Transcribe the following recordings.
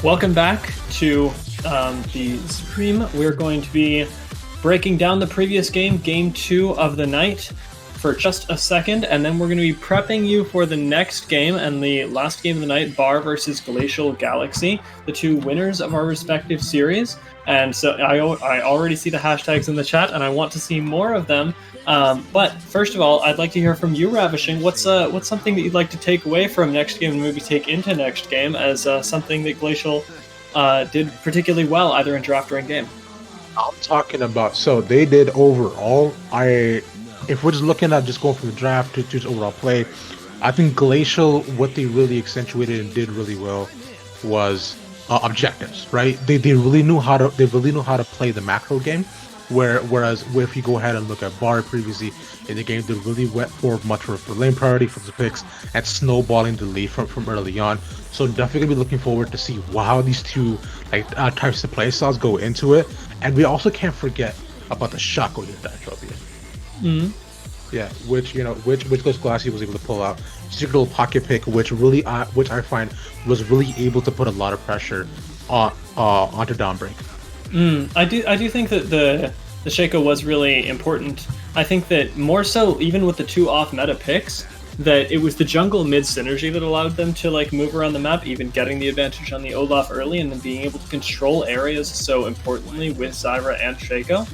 Welcome back to the stream. We're going to be breaking down the previous game, Game 2 of the night, for just a second, and then we're going to be prepping you for the next game and the last game of the night, BARA versus Glacial Galaxy, the two winners of our respective series. And so I already see the hashtags in the chat, and I want to see more of them. But first of all, I'd like to hear from you, Ravishing. What's something that you'd like to take away from next game and maybe take into next game as something that Glacial did particularly well, either in draft or in game? I'm talking about, so they did overall. If we're just looking at just going from the draft to just overall play, I think Glacial, what they really accentuated and did really well was objectives, right? They really knew how to play the macro game. Whereas if you go ahead and look at BARA previously in the game, they really went for much for lane priority for the picks and snowballing the lead from early on. So definitely gonna be looking forward to see how these two types of play styles go into it. And we also can't forget about the shotgun that trophy. Mm-hmm. Yeah, which Glacial was able to pull out. Secret little pocket pick, which I find was really able to put a lot of pressure onto Dawnbreak. I do think that the Shaco was really important. I think that more so even with the two off-meta picks, that it was the jungle mid synergy that allowed them to move around the map, even getting the advantage on the Olaf early and then being able to control areas so importantly with Zyra and Shaco.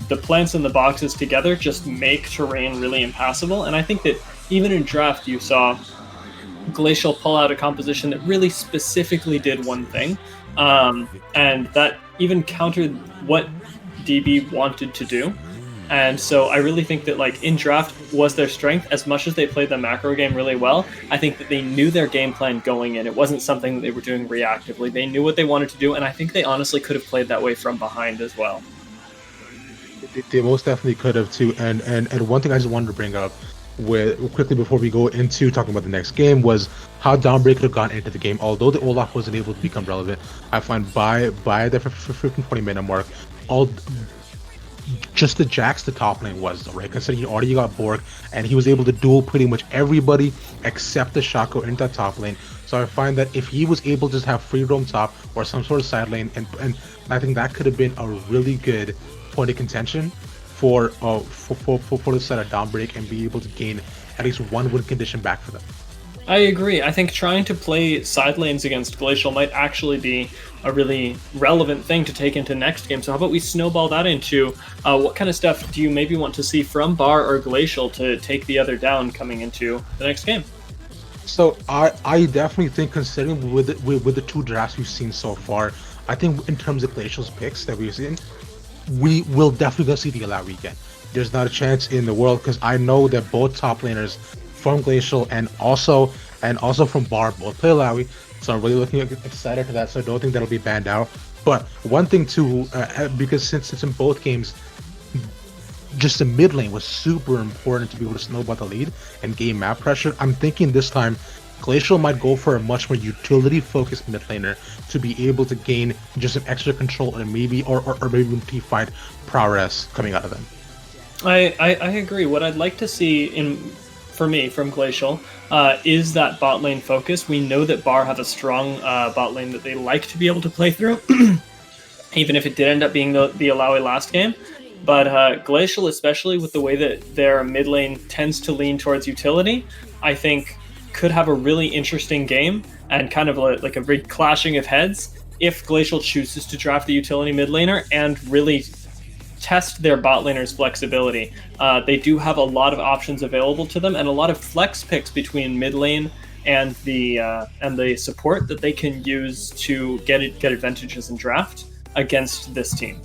The plants and the boxes together just make terrain really impassable, and I think that even in draft you saw Glacial pull out a composition that really specifically did one thing. And that even countered what DB wanted to do. And so I really think that in draft was their strength. As much as they played the macro game really well, I think that they knew their game plan going in. It wasn't something that they were doing reactively. They knew what they wanted to do, and I think they honestly could have played that way from behind as well. They most definitely could have too. And one thing I just wanted to bring up quickly before we go into talking about the next game was how Dawnbreak could have gone into the game. Although the Olaf wasn't able to become relevant, I find by the 15-20 minute mark, just the Jax the top lane was though, right? Considering he already got Borg and he was able to duel pretty much everybody except the Shaco in that top lane. So I find that if he was able to just have free roam top or some sort of side lane, and I think that could have been a really good point of contention for the set of Dawnbreak and be able to gain at least one win condition back for them. I agree. I think trying to play side lanes against Glacial might actually be a really relevant thing to take into next game. So how about we snowball that into what kind of stuff do you maybe want to see from BARA or Glacial to take the other down coming into the next game? So I definitely think, considering with the two drafts we've seen so far, I think in terms of Glacial's picks that we've seen, we will definitely go see the Allow weekend. There's not a chance in the world, because I know that both top laners from Glacial and also from BARA both play Alawi, so I'm really looking excited to that. So I don't think that'll be banned out. But one thing too, because since it's in both games, just the mid lane was super important to be able to snowball the lead and gain map pressure. I'm thinking this time Glacial might go for a much more utility-focused mid laner to be able to gain just some extra control and maybe teamfight prowess coming out of them. I agree. What I'd like to see from Glacial is that bot lane focus. We know that BARA have a strong bot lane that they like to be able to play through, even if it did end up being the Alawi last game. But Glacial, especially with the way that their mid lane tends to lean towards utility, I think could have a really interesting game and kind of like a big clashing of heads if Glacial chooses to draft the utility mid laner and really test their bot laner's flexibility. They do have a lot of options available to them and a lot of flex picks between mid lane and the support that they can use to get advantages in draft against this team.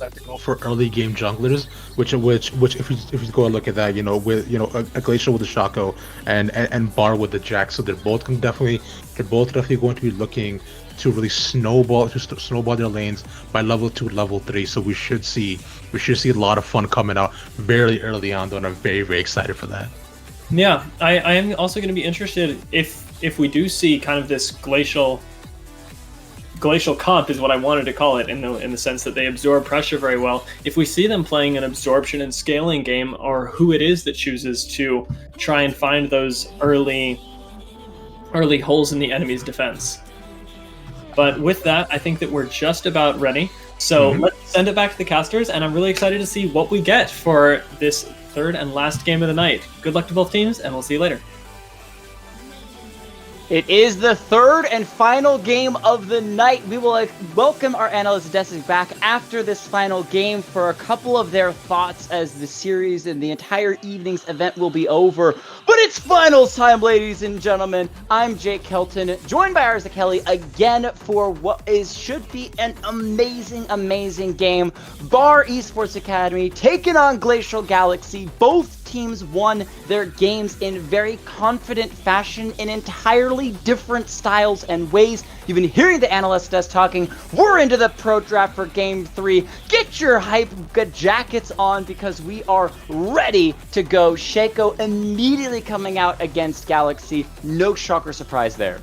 To go for early game junglers, which if you go and look at that, with a Glacial with the Shaco and BARA with the Jax, so they're both definitely going to be looking to really snowball their lanes by level 2, level 3. So we should see a lot of fun coming out very early on, though, and I'm very, very excited for that. Yeah, I am also going to be interested if we do see kind of this Glacial comp is what I wanted to call it, in the sense that they absorb pressure very well. If we see them playing an absorption and scaling game, or who it is that chooses to try and find those early early holes in the enemy's defense. But with that, I think that we're just about ready. So let's send it back to the casters, and I'm really excited to see what we get for this third and last game of the night. Good luck to both teams, and we'll see you later. It is the third and final game of the night. We will welcome our analyst Destiny back after this final game for a couple of their thoughts as the series and the entire evening's event will be over. But it's finals time, ladies and gentlemen. I'm Jake Kelton, joined by Arza Kelly again for what should be an amazing game. BARA Esports Academy taking on Glacial Galaxy. Both teams won their games in very confident fashion in entirely different styles and ways. You've been hearing the analyst desk talking. We're into the pro draft for game 3. Get your hype jackets on because we are ready to go. Shaco immediately coming out against Galaxy. No shock or surprise there.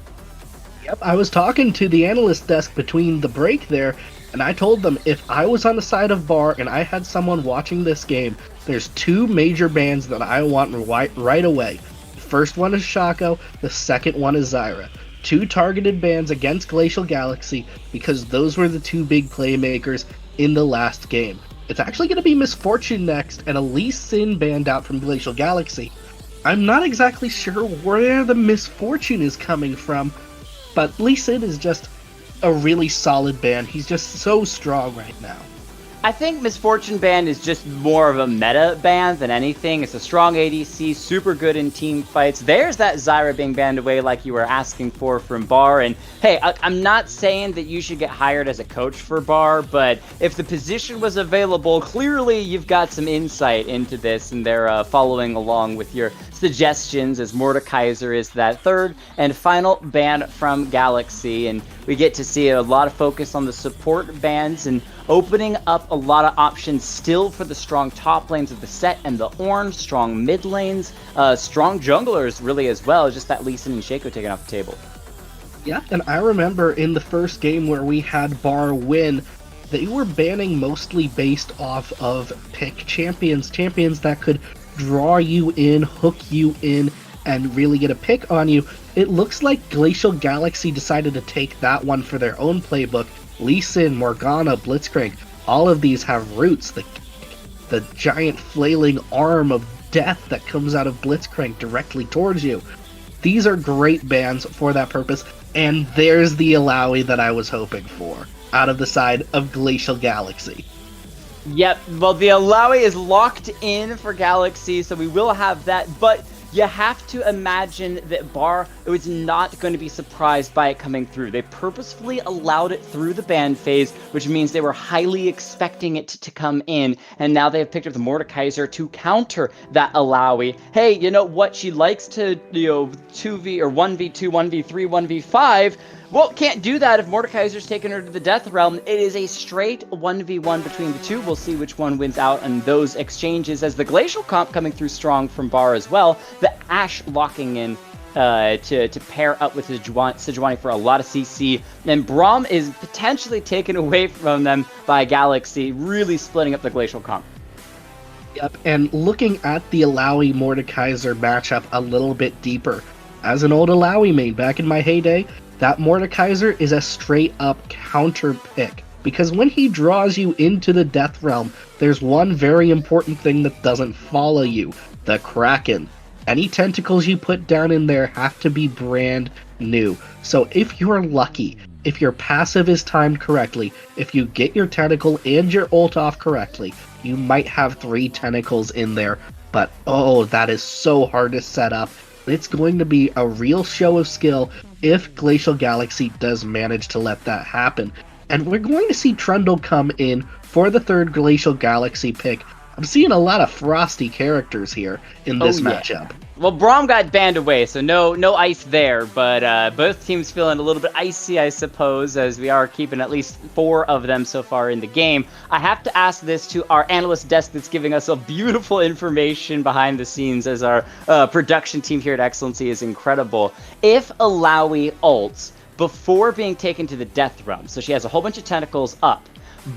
Yep, I was talking to the analyst desk between the break there, and I told them if I was on the side of BARA and I had someone watching this game, there's 2 major bans that I want right away. The first one is Shaco, the second one is Zyra. 2 targeted bans against Glacial Galaxy because those were the 2 big playmakers in the last game. It's actually going to be Misfortune next and a Lee Sin banned out from Glacial Galaxy. I'm not exactly sure where the Misfortune is coming from, but Lee Sin is just a really solid ban. He's just so strong right now. I think Misfortune ban is just more of a meta ban than anything. It's a strong ADC, super good in team fights. There's that Zyra being banned away like you were asking for from BARA. And hey, I'm not saying that you should get hired as a coach for BARA, but if the position was available, clearly you've got some insight into this, and they're following along with your suggestions as Mordekaiser is that third and final ban from Galaxy. And we get to see a lot of focus on the support bans and opening up a lot of options still for the strong top lanes of the set and the Ornn, strong mid lanes, strong junglers really as well, just that Lee Sin and Shaco taken off the table. Yeah, and I remember in the first game where we had BARA win, they were banning mostly based off of pick champions that could draw you in, hook you in, and really get a pick on you. It looks like Glacial Galaxy decided to take that one for their own playbook. Lee Sin, Morgana, Blitzcrank, all of these have roots. The giant flailing arm of death that comes out of Blitzcrank directly towards you. These are great bans for that purpose, and there's the Alawi that I was hoping for, out of the side of Glacial Galaxy. Yep, well, the Alawi is locked in for Galaxy, so we will have that, but you have to imagine that BARA was not going to be surprised by it coming through. They purposefully allowed it through the ban phase, which means they were highly expecting it to come in, and now they have picked up the Mordekaiser to counter that Alawi. Hey, you know what? She likes to, 2v or 1v2, 1v3, 1v5. Well, can't do that if Mordekaiser's taken her to the Death Realm. It is a straight 1v1 between the two. We'll see which one wins out in those exchanges, as the Glacial comp coming through strong from BARA as well. The Ashe locking in to pair up with Sejuani for a lot of CC. And Braum is potentially taken away from them by Galaxy, really splitting up the Glacial comp. Yep, and looking at the Alawi Mordekaiser matchup a little bit deeper. As an old Alawi main back in my heyday, that Mordekaiser is a straight-up counter pick, because when he draws you into the Death Realm, there's one very important thing that doesn't follow you, the Kraken. Any tentacles you put down in there have to be brand new. So if you're lucky, if your passive is timed correctly, if you get your tentacle and your ult off correctly, you might have 3 tentacles in there, but oh, that is so hard to set up. It's going to be a real show of skill if Glacial Galaxy does manage to let that happen. And we're going to see Trundle come in for the third Glacial Galaxy pick. I'm seeing a lot of frosty characters here in this matchup. Well, Braum got banned away, so no ice there, but both teams feeling a little bit icy, I suppose, as we are keeping at least 4 of them so far in the game. I have to ask this to our analyst desk that's giving us a beautiful information behind the scenes, as our production team here at XLNC is incredible. If Alawi ults before being taken to the Death Realm, so she has a whole bunch of tentacles up,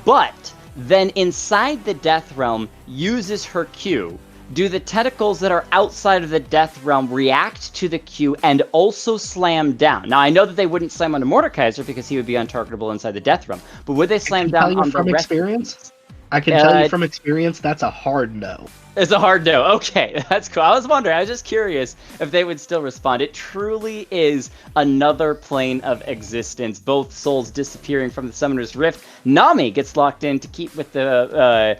but then inside the Death Realm uses her Q, do the tentacles that are outside of the Death Realm react to the Q and also slam down? Now, I know that they wouldn't slam onto Mordekaiser because he would be untargetable inside the Death Realm, but would they slam down on the rest? I can tell you from experience, that's a hard no. It's a hard no. Okay, that's cool. I was wondering. I was just curious if they would still respond. It truly is another plane of existence. Both souls disappearing from the Summoner's Rift. Nami gets locked in to keep with the...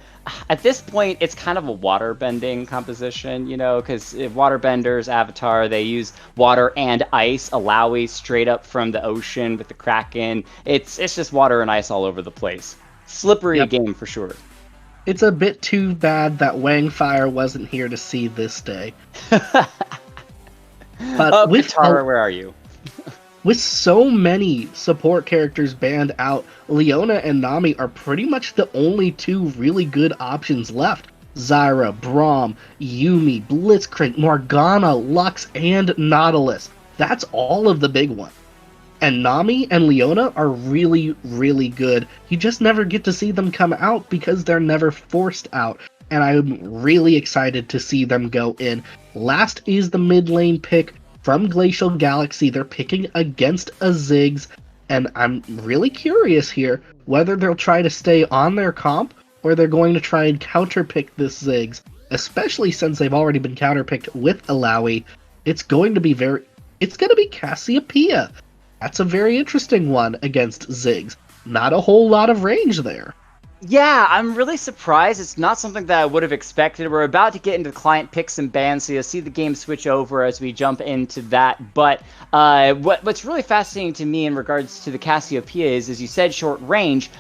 at this point, it's kind of a water-bending composition, you know, because waterbenders, Avatar, they use water and ice. Alawi straight up from the ocean with the Kraken. It's just water and ice all over the place. Slippery game for sure. It's a bit too bad that Wangfire wasn't here to see this day. But with Katara, where are you? With so many support characters banned out, Leona and Nami are pretty much the only two really good options left. Zyra, Braum, Yumi, Blitzcrank, Morgana, Lux, and Nautilus. That's all of the big ones. And Nami and Leona are really, really good. You just never get to see them come out because they're never forced out. And I'm really excited to see them go in. Last is the mid lane pick from Glacial Galaxy. They're picking against a Ziggs. And I'm really curious here whether they'll try to stay on their comp or they're going to try and counterpick this Ziggs. Especially since they've already been counterpicked with Alawi. It's going to be Cassiopeia. That's a very interesting one against Ziggs. Not a whole lot of range there. Yeah, I'm really surprised. It's not something that I would have expected. We're about to get into client picks and bans, so you'll see the game switch over as we jump into that. But what's really fascinating to me in regards to the Cassiopeia is, as you said, short range.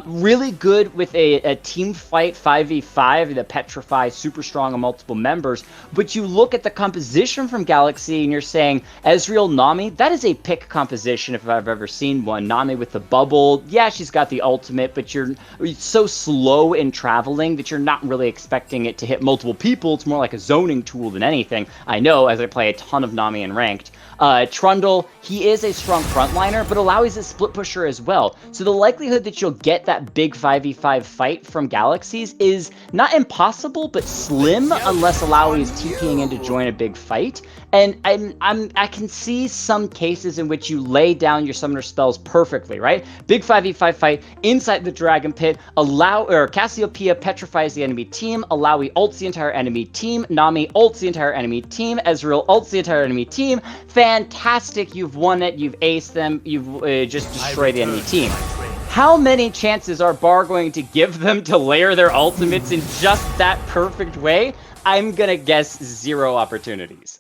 Really good with a team fight 5v5, the Petrify, super strong on multiple members. But you look at the composition from Galaxy and you're saying, Ezreal, Nami, that is a pick composition if I've ever seen one. Nami with the bubble. Yeah, she's got the ultimate, but you're so slow in traveling that you're not really expecting it to hit multiple people. It's more like a zoning tool than anything. I know, as I play a ton of Nami in ranked. Trundle, he is a strong frontliner, but Alawi's a split pusher as well. So the likelihood that you'll get that big 5v5 fight from Galaxies is not impossible, but slim unless Alawi is TPing in to join a big fight. And I can see some cases in which you lay down your summoner spells perfectly, right? Big 5v5 fight inside the Dragon Pit, Cassiopeia petrifies the enemy team, Alawi ults the entire enemy team, Nami ults the entire enemy team, Ezreal ults the entire enemy team. Fantastic, you've won it, you've aced them, you've just destroyed the enemy team. How many chances are BAR going to give them to layer their ultimates in just that perfect way? I'm gonna guess 0 opportunities.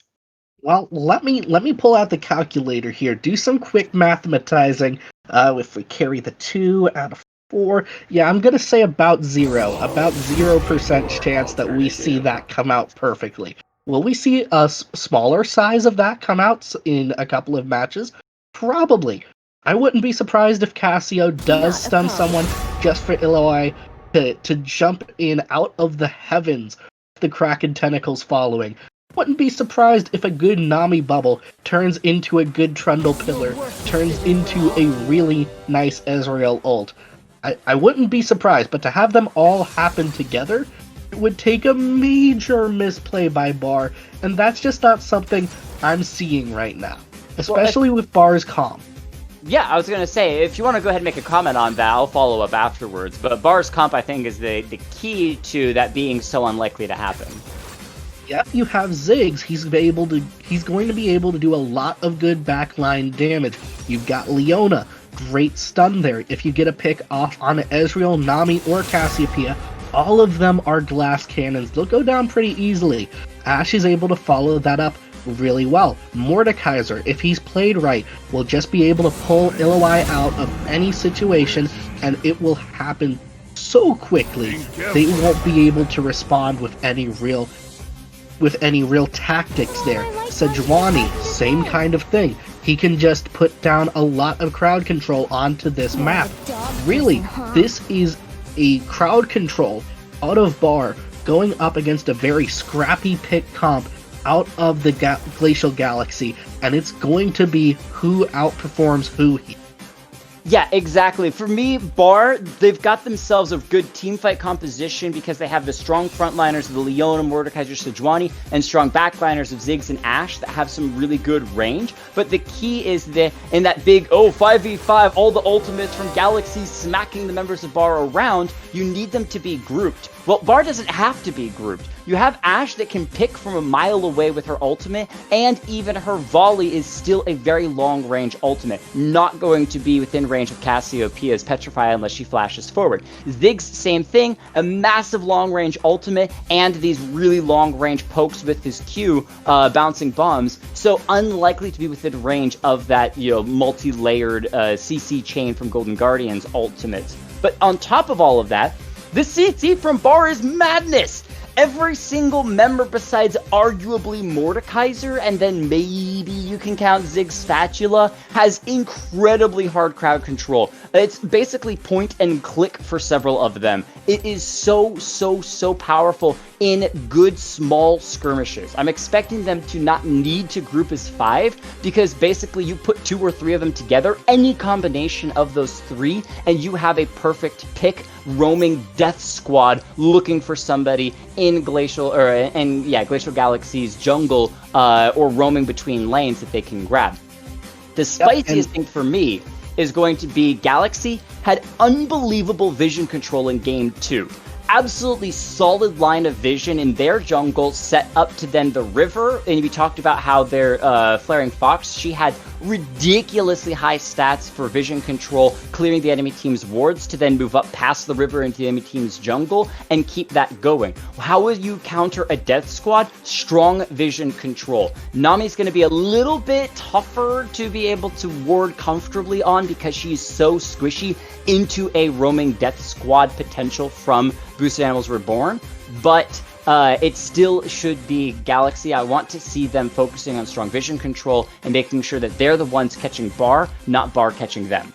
Well, let me pull out the calculator here. Do some quick mathematizing. If we carry the 2 out of 4, yeah, I'm gonna say about 0. About 0% chance that we see that come out perfectly. Will we see a smaller size of that come out in a couple of matches? Probably. I wouldn't be surprised if Cassio does stun someone just for Illinois to jump in out of the heavens, the Kraken tentacles following. Wouldn't be surprised if a good Nami bubble turns into a good Trundle pillar, turns into a really nice Ezreal ult. I wouldn't be surprised, but to have them all happen together, it would take a major misplay by BAR, and that's just not something I'm seeing right now, especially with BAR's comp. Yeah, I was going to say, if you want to go ahead and make a comment on that, I'll follow up afterwards, but BAR's comp, I think, is the key to that being so unlikely to happen. Yeah, you have Ziggs, he's going to be able to do a lot of good backline damage. You've got Leona, great stun there. If you get a pick off on Ezreal, Nami, or Cassiopeia, all of them are glass cannons. They'll go down pretty easily. Ashe is able to follow that up really well. Mordekaiser, if he's played right, will just be able to pull Illinois out of any situation, and it will happen so quickly they won't be able to respond with any real tactics there. Sejuani, same kind of thing. He can just put down a lot of crowd control onto this map. Really, this is a crowd control out of BAR going up against a very scrappy pick comp out of the Glacial Galaxy, and it's going to be who outperforms who here. Yeah, exactly. For me, BAR, they've got themselves a good teamfight composition because they have the strong frontliners of the Leona, Mordekaiser, Sejuani, and strong backliners of Ziggs and Ashe that have some really good range. But the key is that in that big, 5v5, all the ultimates from Galaxy smacking the members of BAR around, you need them to be grouped. Well, BAR doesn't have to be grouped. You have Ashe that can pick from a mile away with her ultimate, and even her volley is still a very long-range ultimate, not going to be within range of Cassiopeia's Petrify unless she flashes forward. Ziggs, same thing, a massive long-range ultimate, and these really long-range pokes with his Q, bouncing bombs, so unlikely to be within range of that, multi-layered CC chain from Golden Guardian's ultimates. But on top of all of that, the CC from BAR is madness! Every single member besides arguably Mordekaiser, and then maybe you can count Ziggs Spatula, has incredibly hard crowd control. It's basically point and click for several of them. It is so powerful in good small skirmishes. I'm expecting them to not need to group as 5 because basically you put 2 or 3 of them together, any combination of those 3, and you have a perfect pick roaming death squad looking for somebody in Glacial Glacial Galaxy's jungle or roaming between lanes that they can grab. The spiciest thing for me is going to be Galaxy had unbelievable vision control in Game 2. Absolutely solid line of vision in their jungle set up to then the river. And we talked about how their Flaring Fox, she had ridiculously high stats for vision control, clearing the enemy team's wards to then move up past the river into the enemy team's jungle and keep that going. How will you counter a death squad? Strong vision control. Nami's going to be a little bit tougher to be able to ward comfortably on because she's so squishy into a roaming death squad potential from Boosted Animals Reborn, but it still should be Galaxy. I want to see them focusing on strong vision control and making sure that they're the ones catching BAR, not BAR catching them.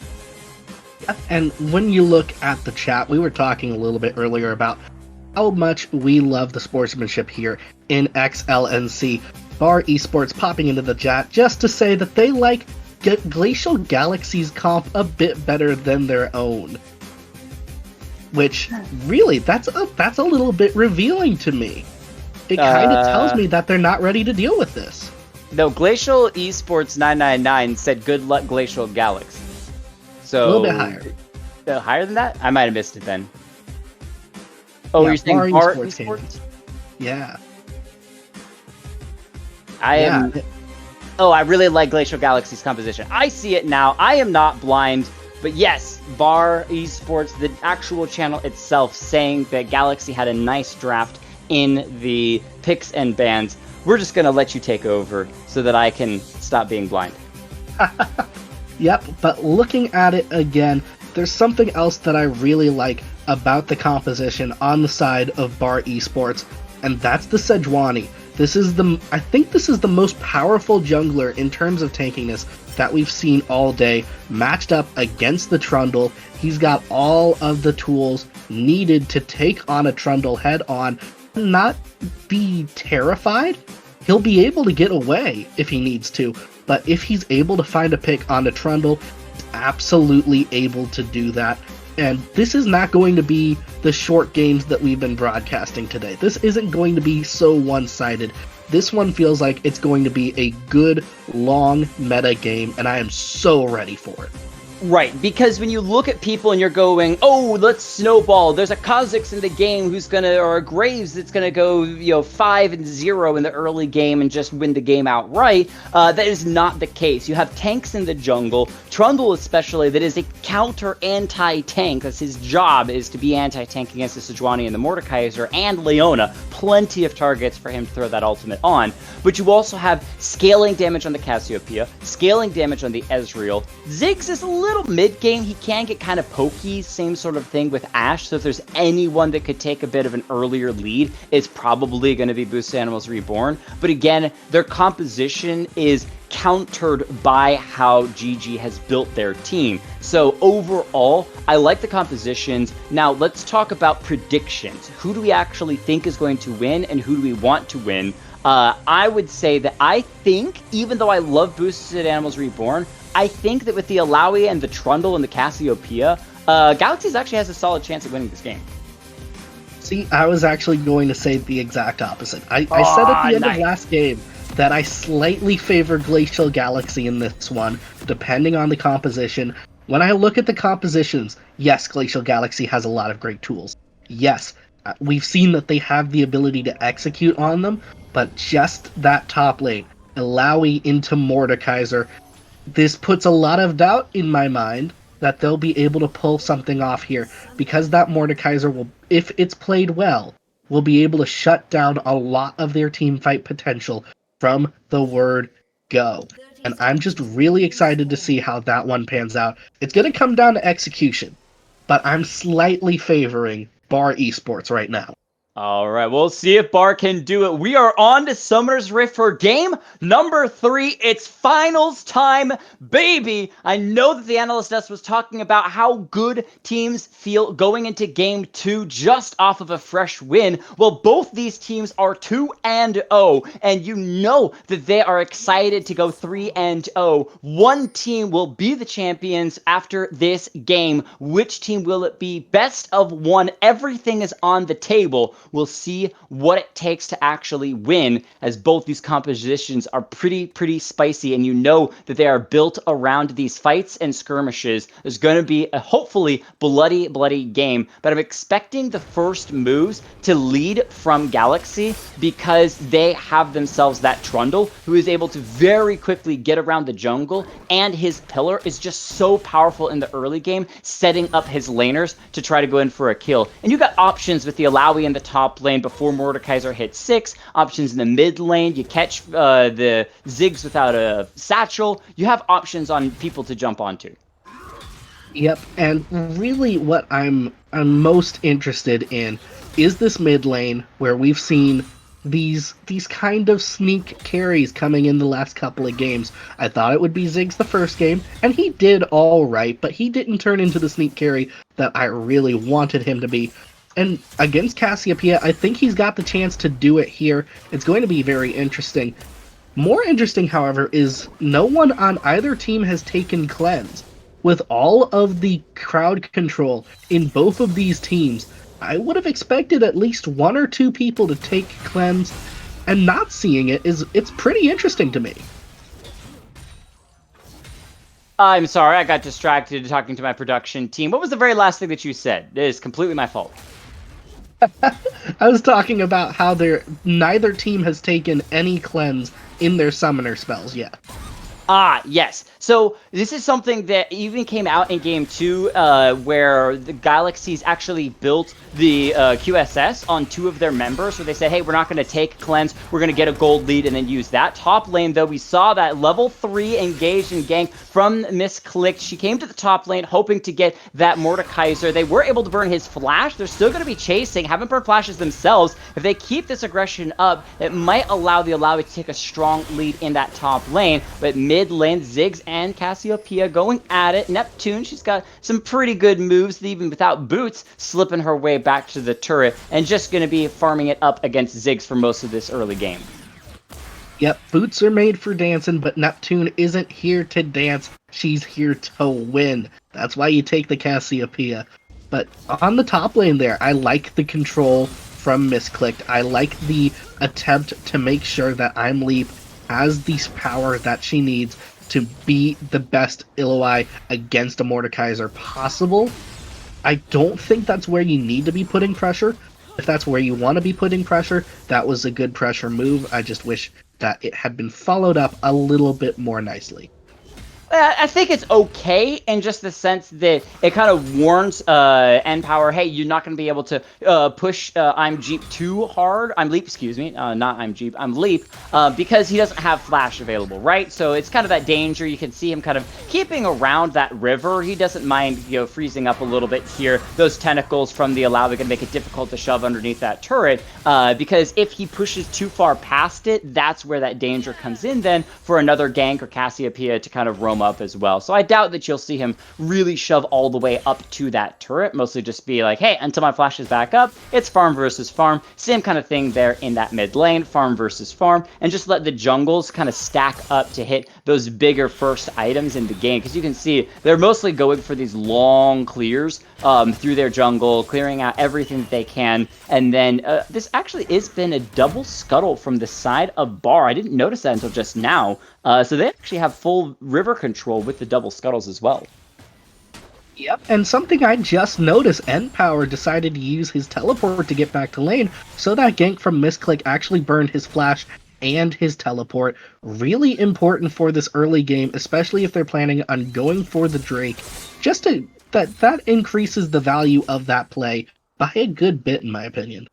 And when you look at the chat, we were talking a little bit earlier about how much we love the sportsmanship here in XLNC. BAR Esports popping into the chat just to say that they like Glacial Galaxy's comp a bit better than their own. Which, really, that's a little bit revealing to me. It kind of tells me that they're not ready to deal with this. No, Glacial Esports 999 said good luck Glacial Galaxy. So a little bit higher. Higher than that? I might have missed it then. Oh, yeah, you're saying BAR Esports? Yeah. I really like Glacial Galaxy's composition. I see it now. I am not blind. But yes, BAR Esports, the actual channel itself, saying that Galaxy had a nice draft in the picks and bans. We're just going to let you take over so that I can stop being blind. Yep, but looking at it again, there's something else that I really like about the composition on the side of BAR Esports, and that's the Sejuani. I think this is the most powerful jungler in terms of tankiness that we've seen all day, matched up against the Trundle. He's got all of the tools needed to take on a Trundle head on, not be terrified. He'll be able to get away if he needs to, but if he's able to find a pick on a Trundle, he's absolutely able to do that. And this is not going to be the short games that we've been broadcasting today. This isn't going to be so one-sided. This one feels like it's going to be a good, long meta game, and I am so ready for it. Right, because when you look at people and you're going, oh, let's snowball, there's a Kha'Zix in the game or a Graves that's gonna go, 5-0 in the early game and just win the game outright. That is not the case. You have tanks in the jungle, Trundle especially, that is a counter anti-tank. That's his job, is to be anti-tank against the Sejuani and the Mordekaiser and Leona. Plenty of targets for him to throw that ultimate on. But you also have scaling damage on the Cassiopeia, scaling damage on the Ezreal. Ziggs is a little mid-game. He can get kind of pokey, same sort of thing with Ashe, so if there's anyone that could take a bit of an earlier lead, it's probably going to be Boosted Animals Reborn. But again, their composition is countered by how GG has built their team. So overall, I like the compositions. Now let's talk about predictions. Who do we actually think is going to win and who do we want to win? I would say that I think, even though I love Boosted Animals Reborn, I think that with the Alawi and the Trundle and the Cassiopeia, Galaxies actually has a solid chance of winning this game. See, I was actually going to say the exact opposite. I said at the end of last game that I slightly favor Glacial Galaxy in this one, depending on the composition. When I look at the compositions, yes, Glacial Galaxy has a lot of great tools. Yes, we've seen that they have the ability to execute on them, but just that top lane, Alawi into Mordekaiser, this puts a lot of doubt in my mind that they'll be able to pull something off here, because that Mordekaiser will, if it's played well, will be able to shut down a lot of their team fight potential from the word go. And I'm just really excited to see how that one pans out. It's going to come down to execution, but I'm slightly favoring BARA Esports right now. All right, we'll see if BARA can do it. We are on to Summoner's Rift for game number 3. It's finals time, baby. I know that the analyst desk was talking about how good teams feel going into game 2 just off of a fresh win. Well, both these teams are 2-0, and you know that they are excited to go 3-0. One team will be the champions after this game. Which team will it be? Best of 1. Everything is on the table. We'll see what it takes to actually win, as both these compositions are pretty spicy, and you know that they are built around these fights and skirmishes. There's going to be a hopefully bloody game, but I'm expecting the first moves to lead from Galaxy, because they have themselves that Trundle who is able to very quickly get around the jungle, and his pillar is just so powerful in the early game, setting up his laners to try to go in for a kill. And you got options with the Alawi in the top lane before Mordekaiser hits 6, options in the mid lane, you catch the Ziggs without a satchel, you have options on people to jump onto. Yep, and really what I'm most interested in is this mid lane, where we've seen these kind of sneak carries coming in the last couple of games. I thought it would be Ziggs the first game, and he did all right, but he didn't turn into the sneak carry that I really wanted him to be. And against Cassiopeia, I think he's got the chance to do it here. It's going to be very interesting. More interesting, however, is no one on either team has taken cleanse. With all of the crowd control in both of these teams, I would have expected at least 1 or 2 people to take cleanse, and not seeing it's pretty interesting to me. I'm sorry, I got distracted talking to my production team. What was the very last thing that you said? It is completely my fault. I was talking about how neither team has taken any cleanse in their summoner spells yet. Ah, yes. So this is something that even came out in Game 2, where the Galaxies actually built the QSS on 2 of their members, where they said, hey, we're not going to take cleanse, we're going to get a gold lead and then use that. Top lane, though, we saw that level 3 engaged and gank from Miss Click. She came to the top lane hoping to get that Mordekaiser. They were able to burn his flash. They're still going to be chasing, haven't burned flashes themselves. If they keep this aggression up, it might allow the Alawi to take a strong lead in that top lane, but mid lane, Ziggs and Cassiopeia going at it. Neptune, she's got some pretty good moves, even without boots, slipping her way back to the turret, and just going to be farming it up against Ziggs for most of this early game. Yep, boots are made for dancing, but Neptune isn't here to dance. She's here to win. That's why you take the Cassiopeia. But on the top lane there, I like the control from Misclicked. I like the attempt to make sure that Leap has the power that she needs to be the best Illoi against a Mordekaiser possible. I don't think that's where you need to be putting pressure. If that's where you want to be putting pressure, that was a good pressure move. I just wish that it had been followed up a little bit more nicely. I think it's okay in just the sense that it kind of warns N-Power, hey, you're not going to be able to push I'm Jeep too hard. I'm Leap, excuse me. Not I'm Jeep, I'm Leap, because he doesn't have Flash available, right? So it's kind of that danger. You can see him kind of keeping around that river. He doesn't mind, freezing up a little bit here. Those tentacles from the Alawi can make it difficult to shove underneath that turret, because if he pushes too far past it, that's where that danger comes in then for another gank or Cassiopeia to kind of roam roam up as well. So I doubt that you'll see him really shove all the way up to that turret, mostly just be like, hey, until my flash is back up, it's farm versus farm. Same kind of thing there in that mid lane, farm versus farm, and just let the jungles kind of stack up to hit those bigger first items in the game. Because you can see they're mostly going for these long clears through their jungle, clearing out everything that they can. And then this actually has been a double scuttle from the side of BAR. I didn't notice that until just now. So they actually have full river control with the double scuttles as well. Yep, and something I just noticed, N-Power decided to use his teleport to get back to lane, so that gank from Misclick actually burned his flash and his teleport. Really important for this early game, especially if they're planning on going for the Drake. Just to that increases the value of that play by a good bit, in my opinion.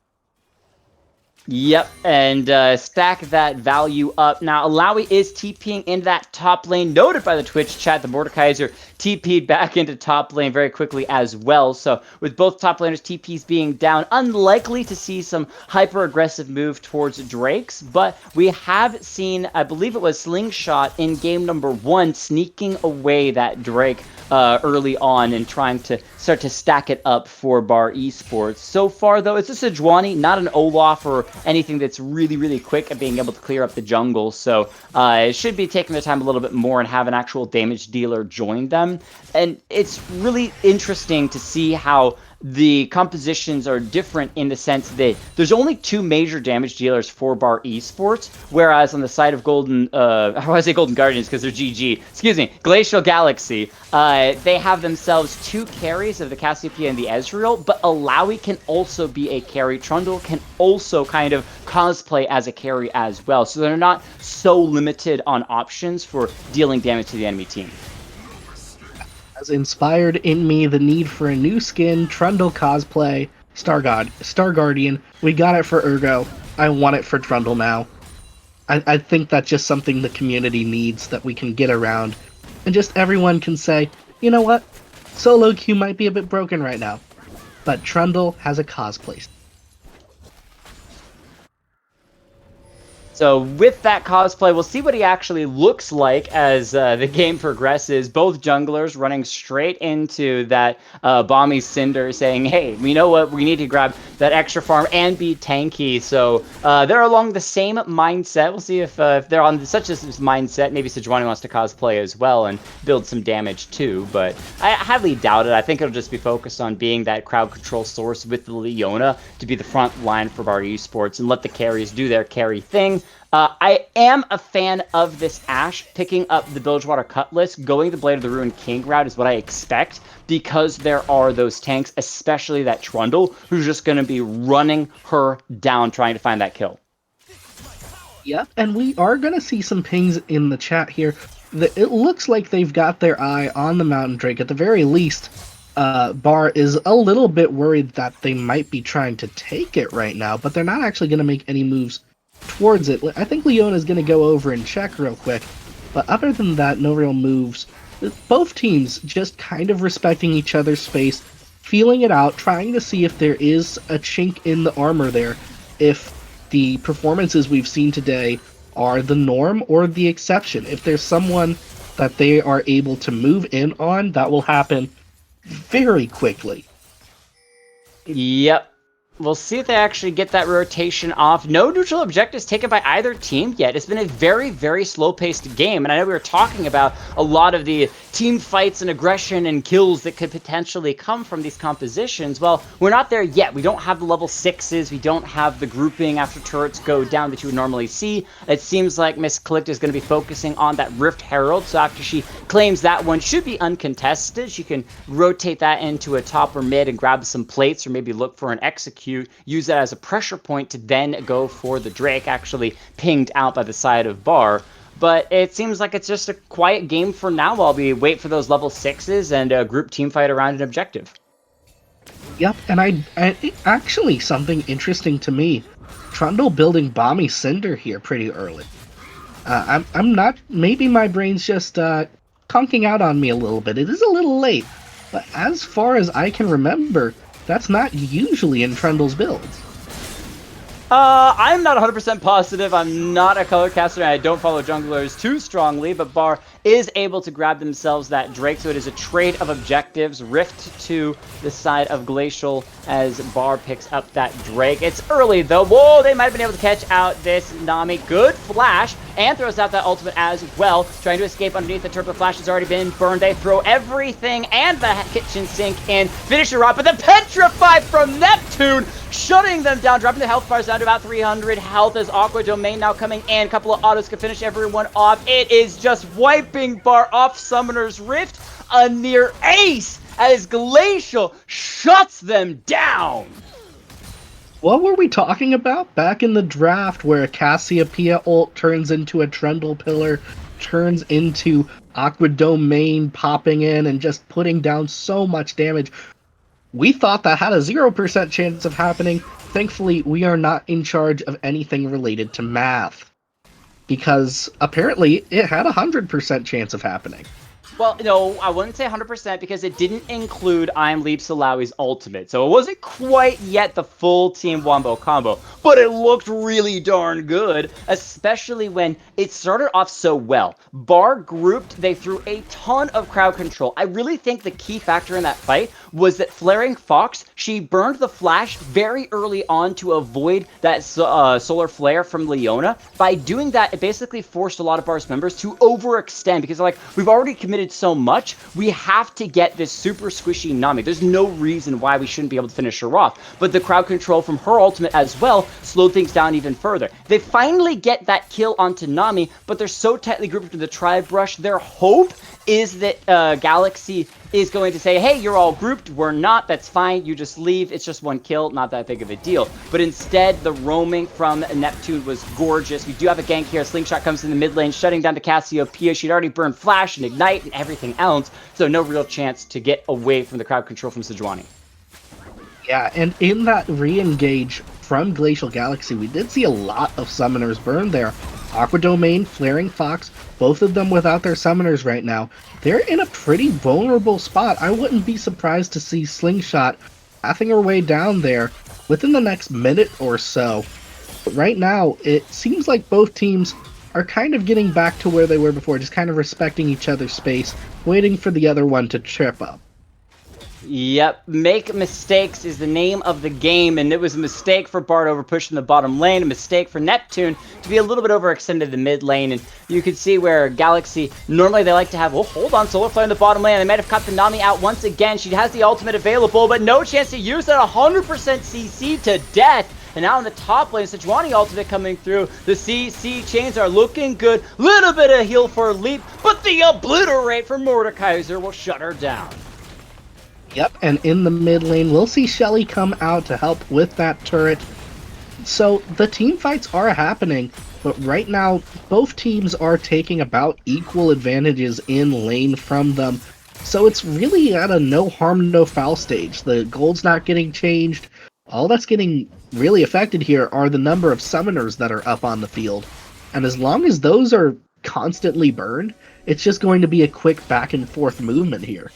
Yep, and stack that value up. Now, Alawi is TPing in that top lane, noted by the Twitch chat. The Mordekaiser TP'd back into top lane very quickly as well. So, with both top laners TPs being down, unlikely to see some hyper-aggressive move towards Drakes. But we have seen, I believe it was Slingshot in game number 1, sneaking away that Drake early on and trying to start to stack it up for BAR Esports. So far, though, it's a Sejuani, not an Olaf or anything that's really, really quick at being able to clear up the jungle. So it should be taking their time a little bit more and have an actual damage dealer join them. And it's really interesting to see how the compositions are different in the sense that there's only 2 major damage dealers for BAR Esports, whereas on the side of Golden, how do I say Golden Guardians because they're GG, excuse me, Glacial Galaxy, they have themselves 2 carries of the Cassiopeia and the Ezreal, but Alawi can also be a carry. Trundle can also kind of cosplay as a carry as well, so they're not so limited on options for dealing damage to the enemy team. Has inspired in me the need for a new skin, Trundle cosplay, Star Guardian. We got it for Urgo. I want it for Trundle now. I think that's just something the community needs that we can get around. And just everyone can say, you know what? Solo queue might be a bit broken right now, but Trundle has a cosplay. So with that cosplay, we'll see what he actually looks like as the game progresses. Both junglers running straight into that Bomby Cinder saying, hey, we know what, we need to grab that extra farm and be tanky. So they're along the same mindset. We'll see if they're on such a mindset. Maybe Sejuani wants to cosplay as well and build some damage too. But I highly doubt it. I think it'll just be focused on being that crowd control source with the Leona to be the front line for BAR Esports and let the carries do their carry thing. I am a fan of this Ashe picking up the Bilgewater Cutlass. Going the Blade of the Ruined King route is what I expect because there are those tanks, especially that Trundle, who's just going to be running her down trying to find that kill. Yep, and we are going to see some pings in the chat here. It looks like they've got their eye on the Mountain Drake. At the very least, BAR is a little bit worried that they might be trying to take it right now, but they're not actually going to make any moves towards it. I think Leona's going to go over and check real quick, but other than that, no real moves. Both teams just kind of respecting each other's space, feeling it out, trying to see if there is a chink in the armor there, if the performances we've seen today are the norm or the exception. If there's someone that they are able to move in on, that will happen very quickly. Yep. We'll see if they actually get that rotation off. No neutral objectives taken by either team yet. It's been a very, very slow-paced game, and I know we were talking about a lot of the team fights and aggression and kills that could potentially come from these compositions. Well, we're not there yet. We don't have the level 6s. We don't have the grouping after turrets go down that you would normally see. It seems like Miss Click is going to be focusing on that Rift Herald, so after she claims that one should be uncontested, she can rotate that into a top or mid and grab some plates or maybe look for an execute. Use that as a pressure point to then go for the Drake, actually pinged out by the side of BAR. But it seems like it's just a quiet game for now while we wait for those level 6s and a group team fight around an objective. Yep, and I actually, something interesting to me, Trundle building Bomby Cinder here pretty early. I'm not, maybe my brain's just conking out on me a little bit. It is a little late, but as far as I can remember, that's not usually in Trundle's builds. I'm not 100% positive. I'm not a color caster and I don't follow junglers too strongly, but BAR is able to grab themselves that Drake. So it is a trade of objectives. Rift to the side of Glacial as Bar picks up that Drake. It's early though. Whoa, they might have been able to catch out this Nami. Good flash, and throws out that ultimate as well. Trying to escape underneath the turret. Flash has already been burned. They throw everything and the kitchen sink in. Finish her off, but the Petrify from Neptune shutting them down, dropping the health bars down to about 300 health as Aqua Domain now coming in. A couple of autos can finish everyone off. It is just wiping Bar off Summoner's Rift. A near ace as Glacial shuts them down. What were we talking about back in the draft where a Cassiopeia ult turns into a Trundle Pillar, turns into Aqua Domain popping in and just putting down so much damage? We thought that had a 0% chance of happening. Thankfully, we are not in charge of anything related to math. Because apparently it had a 100% chance of happening. Well, no, I wouldn't say 100% because it didn't include I'm Leap Salawi's ultimate. So it wasn't quite yet the full Team Wombo combo, but it looked really darn good, especially when it started off so well. Bar grouped, they threw a ton of crowd control. I really think the key factor in that fight was that Flaring Fox, she burned the flash very early on to avoid that solar flare from Leona. By doing that, it basically forced a lot of Bar's members to overextend because they're like, we've already committed so much, we have to get this super squishy Nami. There's no reason why we shouldn't be able to finish her off. But the crowd control from her ultimate as well slowed things down even further. They finally get that kill onto Nami, but they're so tightly grouped into the Tribe Rush. Their hope is that Galaxy is going to say, hey, you're all grouped, we're not, that's fine, you just leave, it's just one kill, not that big of a deal. But instead, the roaming from Neptune was gorgeous. We do have a gank here. Slingshot comes in the mid lane, shutting down the Cassiopeia. She'd already burned Flash and Ignite and everything else, so no real chance to get away from the crowd control from Sejuani. Yeah, and in that re-engage from Glacial Galaxy, we did see a lot of summoners burn there. Aqua Domain, Flaring Fox, both of them without their summoners right now. They're in a pretty vulnerable spot. I wouldn't be surprised to see Slingshot pathing her way down there within the next minute or so. But right now, it seems like both teams are kind of getting back to where they were before, just kind of respecting each other's space, waiting for the other one to trip up. Yep, make mistakes is the name of the game, and it was a mistake for Bard over pushing the bottom lane, a mistake for Neptune to be a little bit overextended the mid lane, and you can see where Galaxy, normally they like to have, oh, hold on, Solar Flare in the bottom lane. They might have cut the Nami out once again. She has the ultimate available, but no chance to use that. 100% CC to death. And now in the top lane, Sejuani ultimate coming through. The CC chains are looking good. Little bit of heal for Leap, but the obliterate for Mordekaiser will shut her down. Yep, and in the mid lane, we'll see Shelly come out to help with that turret. So the team fights are happening, but right now, both teams are taking about equal advantages in lane from them. So it's really at a no harm, no foul stage. The gold's not getting changed. All that's getting really affected here are the number of summoners that are up on the field. And as long as those are constantly burned, it's just going to be a quick back and forth movement here.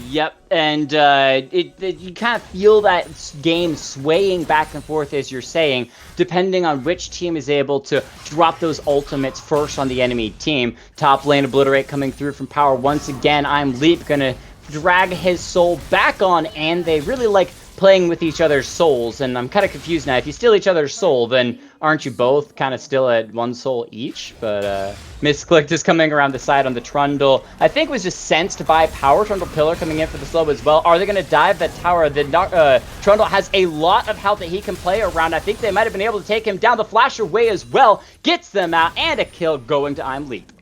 Yep, and you kind of feel that game swaying back and forth, as you're saying, depending on which team is able to drop those ultimates first on the enemy team. Top lane obliterate coming through from Power once again. I'm Leap gonna drag his soul back on, and they really like playing with each other's souls, and I'm kind of confused now. If you steal each other's soul, then aren't you both kind of still at one soul each? But Misclicked is coming around the side on the Trundle. I think was just sensed by Power. Trundle Pillar coming in for the slow as well. Are they going to dive that tower? The Trundle has a lot of health that he can play around. I think they might have been able to take him down. The flash away as well gets them out, and a kill going to I'm Leap.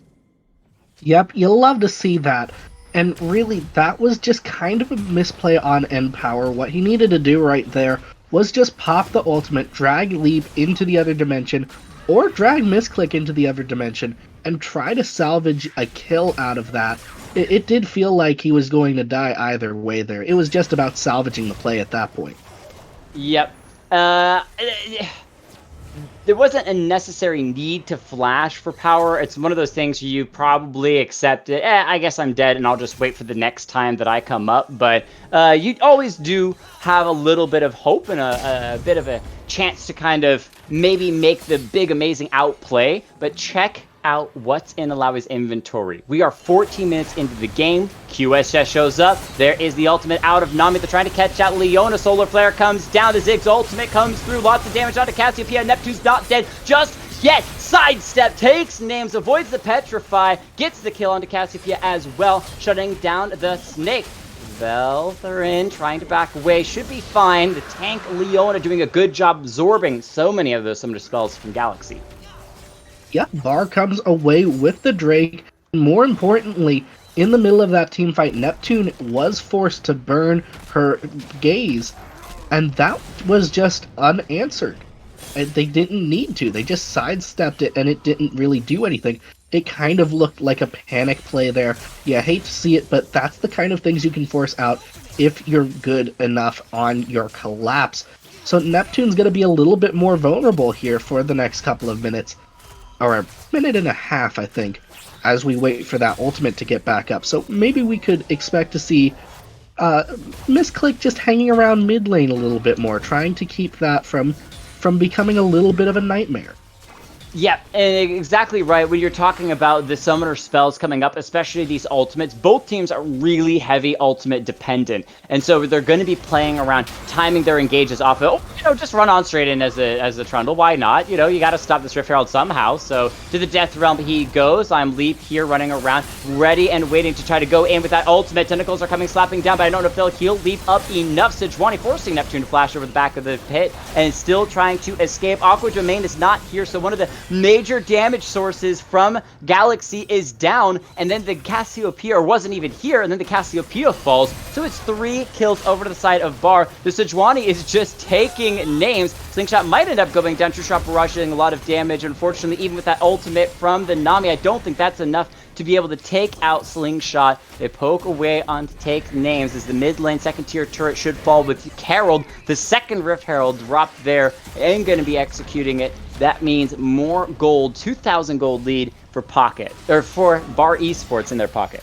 Yep, you'll love to see that. And really, that was just kind of a misplay on Empower. What he needed to do right there was just pop the ultimate, drag Leap into the other dimension, or drag Misclick into the other dimension, and try to salvage a kill out of that. It did feel like he was going to die either way there. It was just about salvaging the play at that point. Yep. There wasn't a necessary need to flash for Power. It's one of those things you probably accepted. I guess I'm dead and I'll just wait for the next time that I come up. But you always do have a little bit of hope and a bit of a chance to kind of maybe make the big amazing outplay. But check out what's in Alawi's inventory. We are 14 minutes into the game. QSS shows up. There is the ultimate out of Nami. They're trying to catch out Leona. Solar Flare comes down. The Ziggs ultimate comes through. Lots of damage onto Cassiopeia. Neptune's not dead just yet. Sidestep, takes names, avoids the Petrify, gets the kill onto Cassiopeia as well, shutting down the Snake. Veltherin trying to back away, should be fine. The tank Leona doing a good job absorbing so many of those summoner spells from Galaxy. Yep, Bar comes away with the Drake. More importantly, in the middle of that team fight, Neptune was forced to burn her gaze, and that was just unanswered. And they didn't need to. They just sidestepped it, and it didn't really do anything. It kind of looked like a panic play there. Yeah, hate to see it, but that's the kind of things you can force out if you're good enough on your collapse. So Neptune's going to be a little bit more vulnerable here for the next couple of minutes. Or a minute and a half, I think, as we wait for that ultimate to get back up. So maybe we could expect to see Misclick just hanging around mid lane a little bit more, trying to keep that from becoming a little bit of a nightmare. Yeah, and exactly right. When you're talking about the summoner spells coming up, especially these ultimates, both teams are really heavy ultimate dependent. And so they're going to be playing around, timing their engages off of, just run on straight in as a Trundle. Why not? You got to stop this Rift Herald somehow. So to the Death Realm he goes. I'm Leap here running around, ready and waiting to try to go in with that ultimate. Tentacles are coming slapping down, but I don't know if they'll heal Leap up enough. Sejuani forcing Neptune to flash over the back of the pit and still trying to escape. Aqua Domain is not here, so one of the major damage sources from Galaxy is down, and then the Cassiopeia wasn't even here, and then the Cassiopeia falls, so it's 3 kills over to the side of Bar. The Sejuani is just taking names. Slingshot might end up going down. True Shot Barrage doing a lot of damage. Unfortunately, even with that ultimate from the Nami, I don't think that's enough to be able to take out Slingshot. They poke away on to take names as the mid lane second tier turret should fall with Herald. The second Rift Herald dropped there and going to be executing it. That means more gold, 2,000 gold lead for for BARA Esports in their pocket.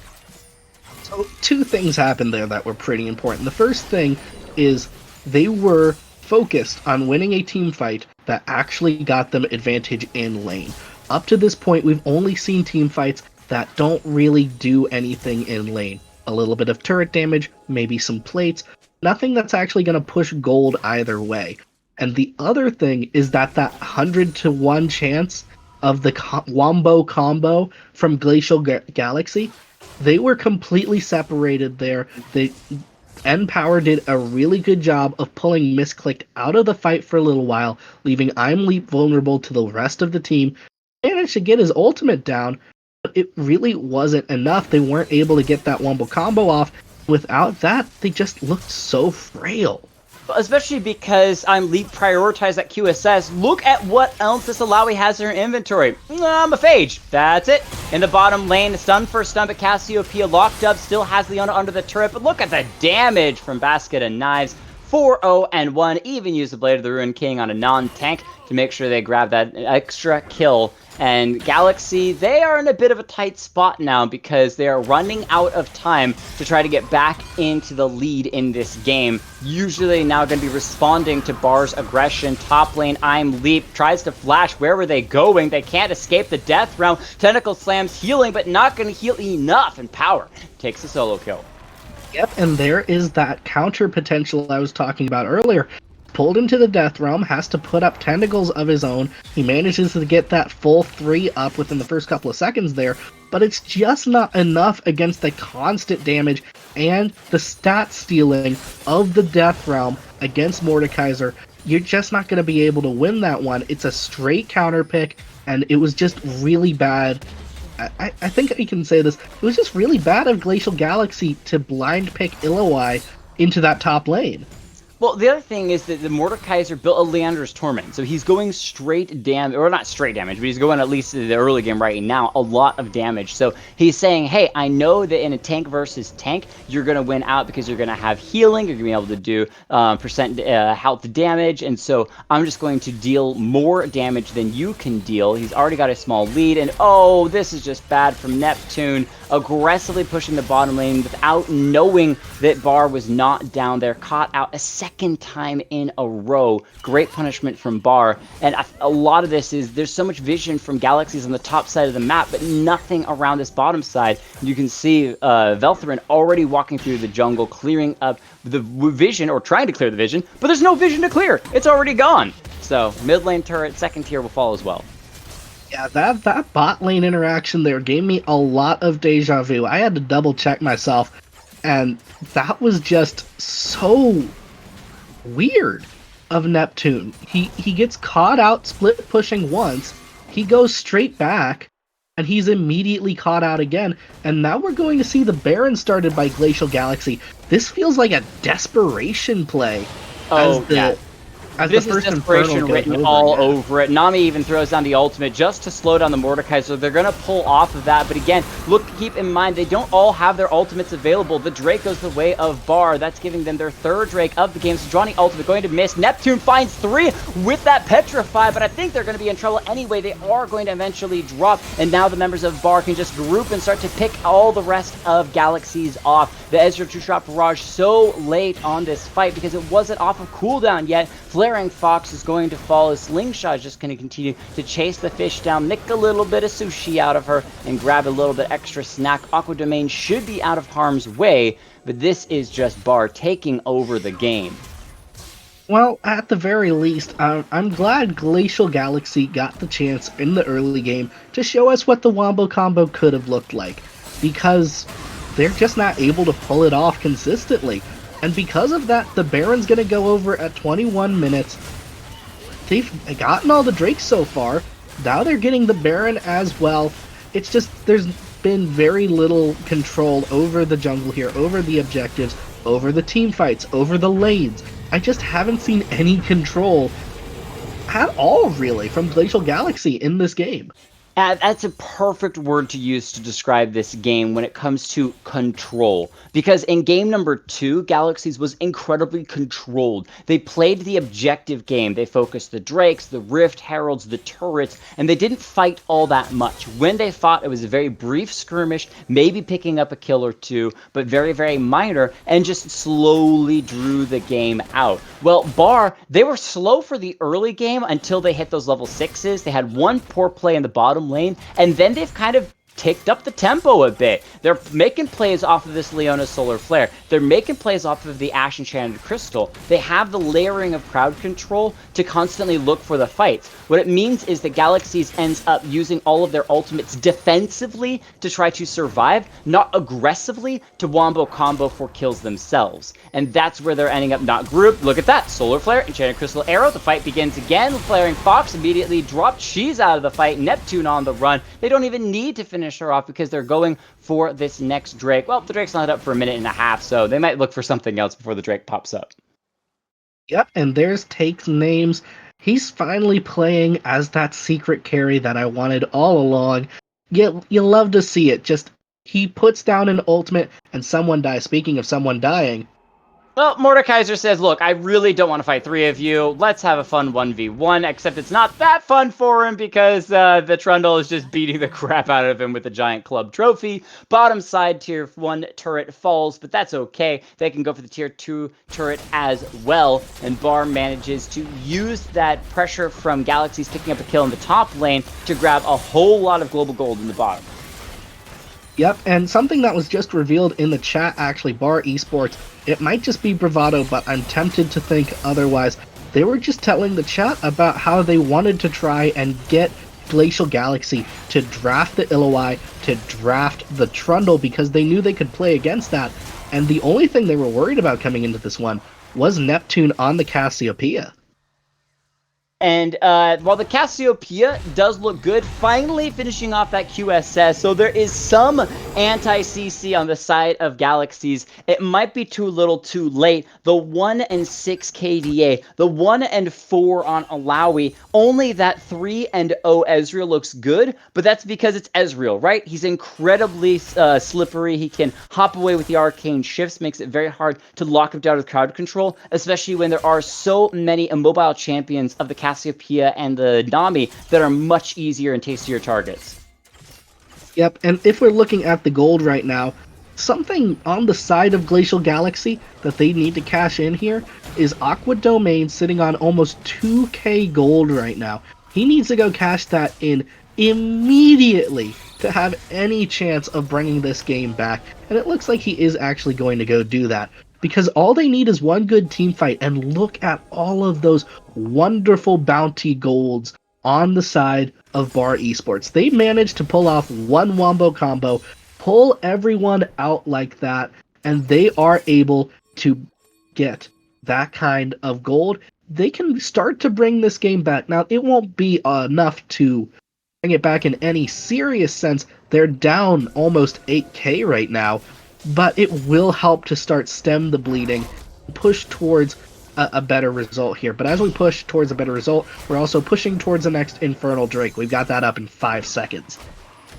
So 2 things happened there that were pretty important. The first thing is they were focused on winning a team fight that actually got them advantage in lane. Up to this point, we've only seen team fights that don't really do anything in lane. A little bit of turret damage, maybe some plates, nothing that's actually going to push gold either way. And the other thing is that 100-to-1 chance of the Wombo combo from Glacial Galaxy, they were completely separated there. N-Power did a really good job of pulling Misclicked out of the fight for a little while, leaving I'm Leap vulnerable to the rest of the team. Managed to get his ultimate down, but it really wasn't enough. They weren't able to get that Wombo combo off. Without that, they just looked so frail. Especially because I'm Leap prioritized that QSS. Look at what else this Alawi has in her inventory. I'm a Phage. That's it. In the bottom lane, stun for stun, but Cassiopeia locked up, still has Leona under the turret. But look at the damage from Basket and Knives. 4-0-1. Even use the Blade of the Ruined King on a non-tank to make sure they grab that extra kill. And Galaxy, they are in a bit of a tight spot now because they are running out of time to try to get back into the lead in this game. Usually now going to be responding to Bar's aggression. Top lane, I'm Leap, tries to flash. Where were they going? They can't escape the death realm. Tentacle slams, healing, but not going to heal enough. And Power takes the solo kill. Yep, and there is that counter potential I was talking about earlier. Pulled into the Death Realm, has to put up tentacles of his own. He manages to get that full 3 up within the first couple of seconds there, but it's just not enough against the constant damage and the stat stealing of the Death Realm against Mordekaiser. You're just not going to be able to win that one. It's a straight counter pick, and it was just really bad. I think I can say this. It was just really bad of Glacial Galaxy to blind pick Illawai into that top lane. Well, the other thing is that the Mordekaiser built a Leander's Torment, so he's going straight damage, or not straight damage, but he's going at least in the early game right now, a lot of damage. So he's saying, hey, I know that in a tank versus tank, you're going to win out because you're going to have healing, you're going to be able to do percent health damage, and so I'm just going to deal more damage than you can deal. He's already got a small lead, and oh, this is just bad from Neptune, aggressively pushing the bottom lane without knowing that Bar was not down there, caught out a second time in a row. Great punishment from BAR. And a lot of this is there's so much vision from Galaxies on the top side of the map, but nothing around this bottom side. You can see Veltherin already walking through the jungle, clearing up the vision, or trying to clear the vision, but there's no vision to clear. It's already gone. So mid lane turret, second tier will follow as well. Yeah, that bot lane interaction there gave me a lot of deja vu. I had to double check myself, and that was just so weird of Neptune. He gets caught out split pushing once, he goes straight back, and he's immediately caught out again, and now we're going to see the Baron started by Glacial Galaxy. This feels like a desperation play. This is desperation written all over it. Nami even throws down the ultimate just to slow down the Mordecai, so they're going to pull off of that. But again, keep in mind, they don't all have their ultimates available. The Drake goes the way of BAR. That's giving them their third Drake of the game. So Johnny ultimate going to miss. Neptune finds 3 with that Petrify, but I think they're going to be in trouble anyway. They are going to eventually drop, and now the members of BAR can just group and start to pick all the rest of Galaxies off. The Ezreal 2-shot barrage so late on this fight because it wasn't off of cooldown yet. Flaring Fox is going to fall. His slingshot is just going to continue to chase the fish down, nick a little bit of sushi out of her, and grab a little bit extra snack. Aqua Domain should be out of harm's way, but this is just BAR taking over the game. Well, at the very least, I'm glad Glacial Galaxy got the chance in the early game to show us what the Wombo combo could have looked like, because they're just not able to pull it off consistently. And because of that, the Baron's going to go over at 21 minutes. They've gotten all the Drakes so far. Now they're getting the Baron as well. It's just there's been very little control over the jungle here, over the objectives, over the team fights, over the lanes. I just haven't seen any control at all, really, from Glacial Galaxy in this game. That's a perfect word to use to describe this game when it comes to control. Because in game number 2, Galaxies was incredibly controlled. They played the objective game. They focused the Drakes, the Rift Heralds, the turrets, and they didn't fight all that much. When they fought, it was a very brief skirmish, maybe picking up a kill or two, but very, very minor, and just slowly drew the game out. Well, BAR, they were slow for the early game until they hit those level 6s. They had one poor play in the bottom lane, and then they've kind of ticked up the tempo a bit. They're making plays off of this Leona Solar Flare. They're making plays off of the Ash Enchanted Crystal. They have the layering of crowd control to constantly look for the fights. What it means is that Galaxies ends up using all of their ultimates defensively to try to survive, not aggressively to wombo combo for kills themselves. And that's where they're ending up not grouped. Look at that. Solar Flare, Enchanted Crystal Arrow. The fight begins again. Flaring Fox immediately dropped. She's out of the fight. Neptune on the run. They don't even need to finish her off because they're going for this next Drake. Well, the Drake's not up for a minute and a half, so they might look for something else before the Drake pops up. Yep, and there's Take's names. He's finally playing as that secret carry that I wanted all along. You love to see it. Just, he puts down an ultimate and someone dies. Speaking of someone dying, well, Mordekaiser says, look, I really don't want to fight 3 of you. Let's have a fun 1v1, except it's not that fun for him because the Trundle is just beating the crap out of him with a giant club trophy. Bottom side tier 1 turret falls, but that's okay. They can go for the tier 2 turret as well, and BAR manages to use that pressure from Galaxies picking up a kill in the top lane to grab a whole lot of global gold in the bottom. Yep, and something that was just revealed in the chat, actually, BARA Esports, it might just be bravado, but I'm tempted to think otherwise. They were just telling the chat about how they wanted to try and get Glacial Galaxy to draft the Illaoi, to draft the Trundle, because they knew they could play against that, and the only thing they were worried about coming into this one was Neptune on the Cassiopeia. And while the Cassiopeia does look good, finally finishing off that QSS, so there is some anti-CC on the side of Galaxies. It might be too little too late. The 1 and 6 KDA, the 1 and 4 on Alawi, only that 3 and 0 Ezreal looks good, but that's because it's Ezreal, right? He's incredibly slippery. He can hop away with the arcane shifts, makes it very hard to lock him down with crowd control, especially when there are so many immobile champions of the Cassiopeia and the Nami that are much easier and tastier targets. Yep, and if we're looking at the gold right now, Something on the side of Glacial Galaxy that they need to cash in here is Aqua Domain sitting on almost 2k gold right now. He needs to go cash that in immediately to have any chance of bringing this game back. And it looks like he is actually going to go do that. Because all they need is one good team fight, and look at all of those wonderful bounty golds on the side of BARA Esports. They managed to pull off one wombo combo, pull everyone out like that, and they are able to get that kind of gold. They can start to bring this game back. Now, it won't be enough to bring it back in any serious sense. They're down almost 8k right now, but it will help to start stem the bleeding, push towards a better result here. But as we push towards a better result, we're also pushing towards the next Infernal Drake. We've got that up in 5 seconds.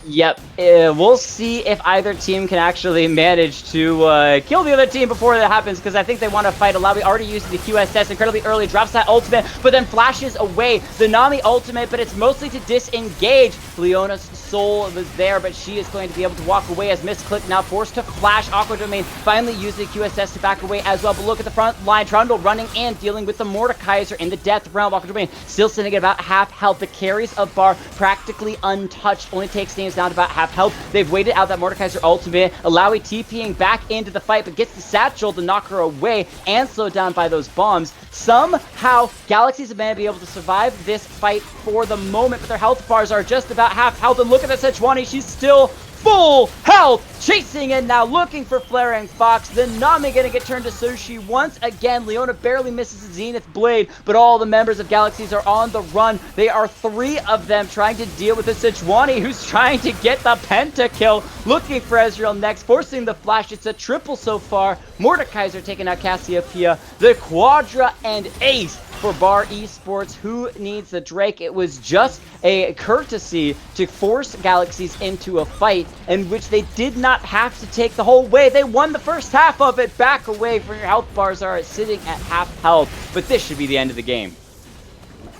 Yep, we'll see if either team can actually manage to kill the other team before that happens, because I think they want to fight Alawi. Already using the QSS incredibly early, drops that ultimate, but then flashes away the Nami ultimate, but it's mostly to disengage. Leona's soul was there, but she is going to be able to walk away as Misclick now forced to flash. Aqua Domain finally using the QSS to back away as well, but look at the front line. Trundle running in, dealing with the Mordekaiser in the death realm. Aqua Domain still sitting at about half health. The carries of BAR practically untouched, only takes names down to about half health. They've waited out that Mordekaiser ultimate. Alawi TPing back into the fight, but gets the satchel to knock her away and slowed down by those bombs. Somehow, Galaxy's going to be able to survive this fight for the moment, but their health bars are just about half health. And look at that Sejuani, she's still full health, chasing in now, looking for Flaring Fox. The Nami gonna get turned to Sushi once again. Leona barely misses the Zenith Blade, but all the members of Galaxies are on the run. They are 3 of them trying to deal with the Sejuani, who's trying to get the pentakill, looking for Ezreal next, forcing the flash. It's a triple so far. Mordekaiser taking out Cassiopeia, the Quadra and Ace for BARA Esports. Who needs the Drake? It was just a courtesy to force Galaxies into a fight in which they did not have to take the whole way. They won the first half of it. Back away from your health bars are sitting at half health, but this should be the end of the game.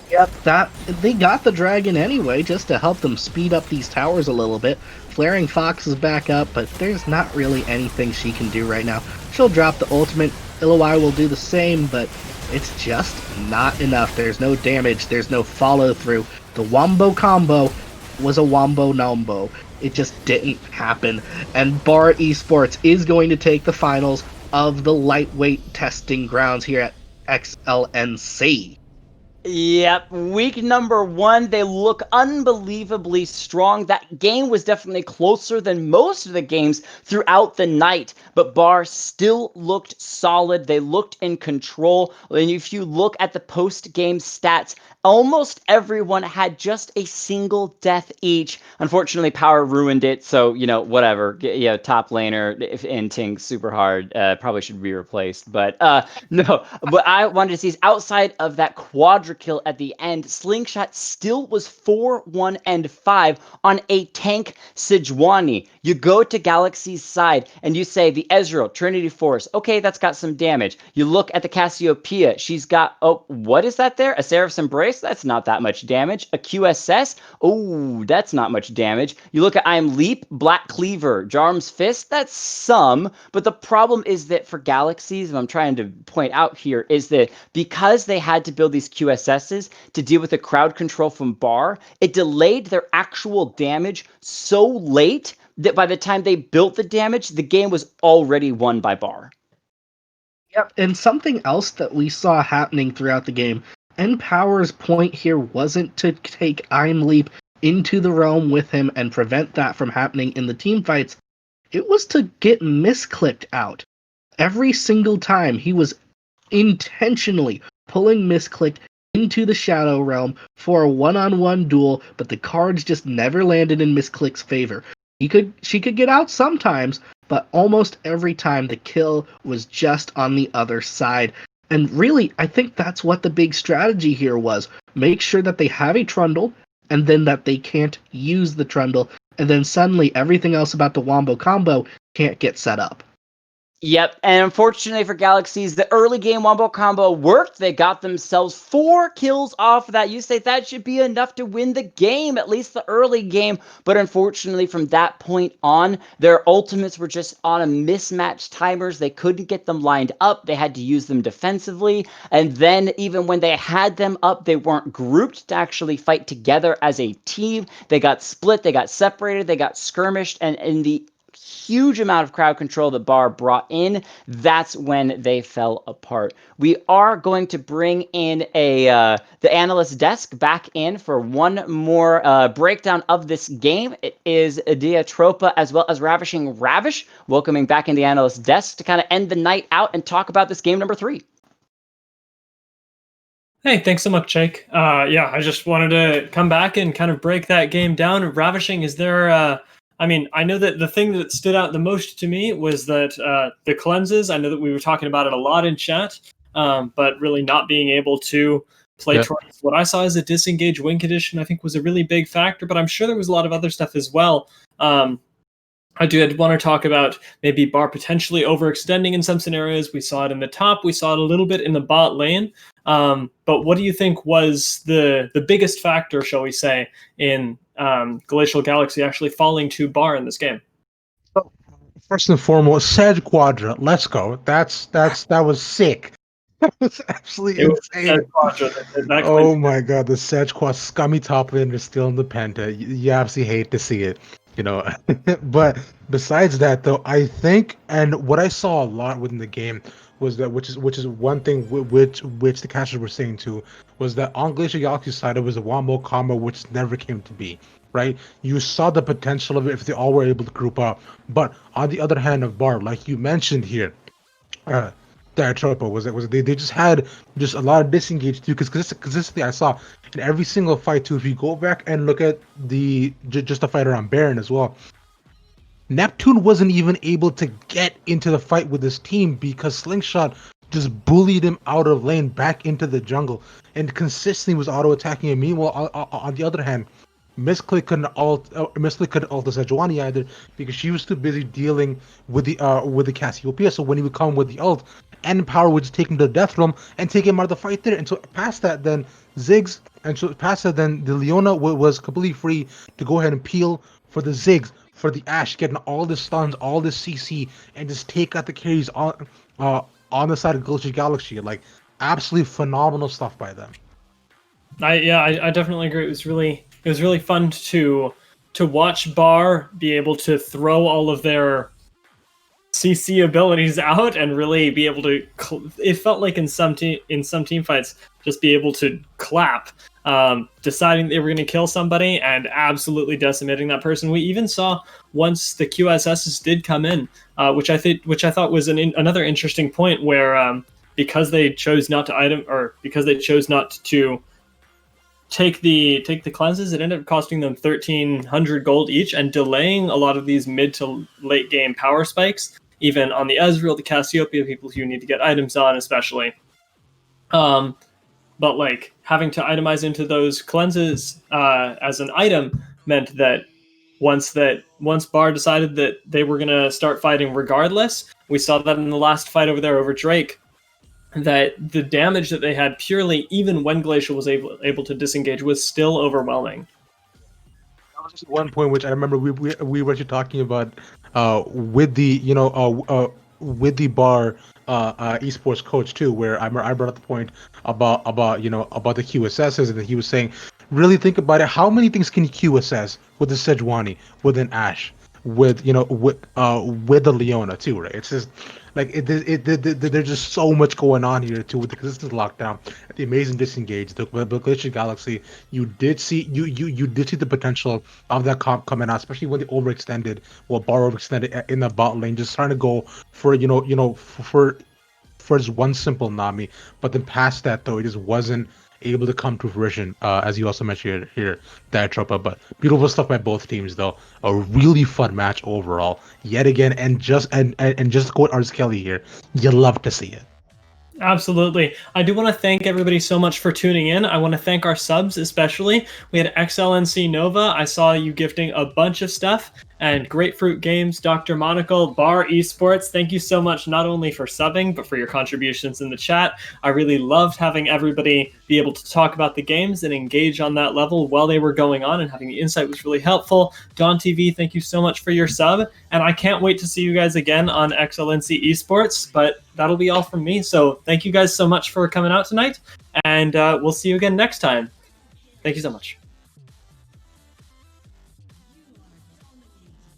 Yep, they got the dragon anyway, just to help them speed up these towers a little bit. Flaring Fox is back up, but there's not really anything she can do right now. She'll drop the ultimate. Illawai will do the same, but it's just not enough. There's no damage. There's no follow-through. The Wombo combo was a Wombo Nombo. It just didn't happen. And BARA Esports is going to take the finals of the lightweight testing grounds here at XLNC. Yep, week number 1, they look unbelievably strong. That game was definitely closer than most of the games throughout the night, but BAR still looked solid. They looked in control. And if you look at the post-game stats, almost everyone had just a single death each. Unfortunately, Power ruined it, so, whatever. Yeah, top laner, if inting super hard, probably should be replaced. But, no, what I wanted to see is outside of that quadra kill at the end, Slingshot still was 4-1 and 5 on a tank Sejuani. You go to Galaxy's side and you say the Ezreal, Trinity Force, okay, that's got some damage. You look at the Cassiopeia, she's got, oh, what is that there? A Seraph's Embrace? That's not that much damage. A QSS? Oh, that's not much damage. You look at I Am Leap, Black Cleaver, Jarm's Fist, that's some, but the problem is that for Galaxies, and I'm trying to point out here, is that because they had to build these QSSs to deal with the crowd control from BAR, it delayed their actual damage so late that by the time they built the damage, the game was already won by BAR. Yep, and something else that we saw happening throughout the game, N-Power's point here wasn't to take I'm Leap into the realm with him and prevent that from happening in the team fights. It was to get misclicked out. Every single time he was intentionally pulling misclick into the Shadow Realm for a one-on-one duel, but the cards just never landed in Misclick's favor. She could get out sometimes, but almost every time the kill was just on the other side. And really, I think that's what the big strategy here was. Make sure that they have a Trundle, and then that they can't use the Trundle, and then suddenly everything else about the Wombo combo can't get set up. Yep, and unfortunately for Galaxies, the early game wombo combo worked. They got themselves 4 kills off of that. You say that should be enough to win the game, at least the early game. But unfortunately, from that point on, their ultimates were just on a mismatched timers. They couldn't get them lined up. They had to use them defensively. And then even when they had them up, they weren't grouped to actually fight together as a team. They got split, they got separated, they got skirmished, and in the huge amount of crowd control that BAR brought in, that's when they fell apart. We are going to bring in the analyst desk back in for one more breakdown of this game. It is Diatropa as well as Ravishing Ravish welcoming back in the analyst desk to kind of end the night out and talk about this game number 3. Hey, thanks so much, Jake. Yeah, I just wanted to come back and kind of break that game down. Ravishing, is there... I mean, I know that the thing that stood out the most to me was that the cleanses, I know that we were talking about it a lot in chat, but really not being able to play towards what I saw as a disengage win condition, I think was a really big factor, but I'm sure there was a lot of other stuff as well. I did want to talk about maybe BAR potentially overextending in some scenarios. We saw it in the top. We saw it a little bit in the bot lane. But what do you think was the biggest factor, shall we say, in Glacial Galaxy actually falling to BAR in this game? First and foremost, Sedge Quadra. Let's go. That was sick. That was absolutely insane. Oh my god, the Sedge Quad scummy top laner is still in the Penta. You absolutely hate to see it. But besides that, though, I think, and what I saw a lot within the game was that, which is one thing which the casters were saying too, was that on Glacial Galaxy's side it was a wombo combo which never came to be. Right, you saw the potential of it if they all were able to group up. But on the other hand of BAR, like you mentioned here, Diatropa they just had just a lot of disengage too, because consistently I saw in every single fight too. If you go back and look at just the fight around Baron as well, Neptune wasn't even able to get into the fight with his team because Slingshot just bullied him out of lane back into the jungle and consistently was auto attacking him. Meanwhile, on the other hand, Misclick couldn't ult the Sejuani either because she was too busy dealing with the Cassiopeia. So when he would come with the ult, N-Power would just take him to the death room and take him out of the fight there. And so past that, then Ziggs, and so past that, then the Leona was completely free to go ahead and peel for the Ziggs, for the Ashe, getting all the stuns, all the CC, and just take out the carries on the side of Glacial Galaxy. Like, absolutely phenomenal stuff by them. I definitely agree. It was really fun to watch BAR be able to throw all of their CC abilities out and really be able to. It felt like in some team fights, just be able to clap, deciding they were going to kill somebody and absolutely decimating that person. We even saw once the QSSs did come in, which I thought was another interesting point where because they chose not to take the cleanses, it ended up costing them 1,300 gold each and delaying a lot of these mid to late game power spikes, even on the Ezreal, the Cassiopeia, people who need to get items on especially. But like having to itemize into those cleanses as an item meant that once BAR decided that they were going to start fighting regardless, we saw that in the last fight over there over Drake, that the damage that they had purely, even when Glacial was able to disengage, was still overwhelming. That was just one point which I remember we were actually talking about with the BAR esports coach too, where I brought up the point about the QSSs, and he was saying, really think about it, how many things can you QSS with the Sejuani, with an Ashe, with the Leona too, right? It's just like there's just so much going on here too with the consistent lockdown, the amazing disengage, the Glacial Galaxy. You did see the potential of that comp coming out, especially when they overextended. Well, BAR overextended in the bot lane, just trying to go for for just one simple Nami, but then past that though, it just wasn't able to come to fruition, as you also mentioned here, Diatropa. But beautiful stuff by both teams, though. A really fun match overall, yet again, and just to quote Ars Kelly here, you love to see it. Absolutely. I do want to thank everybody so much for tuning in. I want to thank our subs especially. We had XLNC Nova. I saw you gifting a bunch of stuff. and Grapefruit Games, Dr. Monocle, BARA Esports. Thank you so much, not only for subbing, but for your contributions in the chat. I really loved having everybody be able to talk about the games and engage on that level while they were going on, and having the insight was really helpful. Dawn TV, thank you so much for your sub, and I can't wait to see you guys again on XLNC Esports, but that'll be all from me. So thank you guys so much for coming out tonight, and we'll see you again next time. Thank you so much.